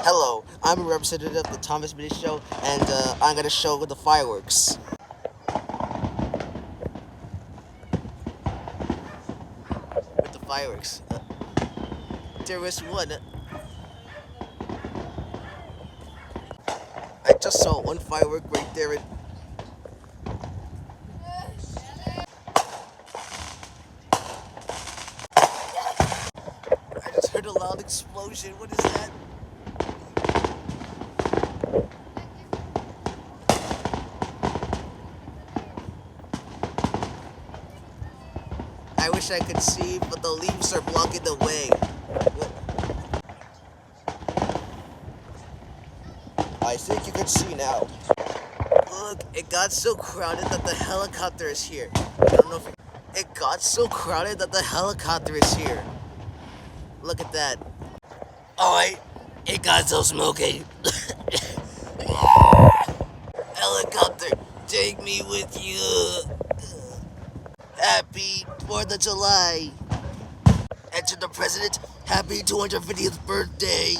Hello, I'm a representative of the Thomas Mini Show, and I'm gonna show the fireworks. With the fireworks. There was one. I just saw one firework right there. I just heard a loud explosion. What is that? I wish I could see, but the leaves are blocking the way. I think you can see now. Look, it got so crowded that the helicopter is here. I don't know if it got so crowded that the helicopter is here. Look at that. Alright, it got so smoky. Helicopter, take me with you. Happy 4th of July. Enter the president. Happy 250th birthday.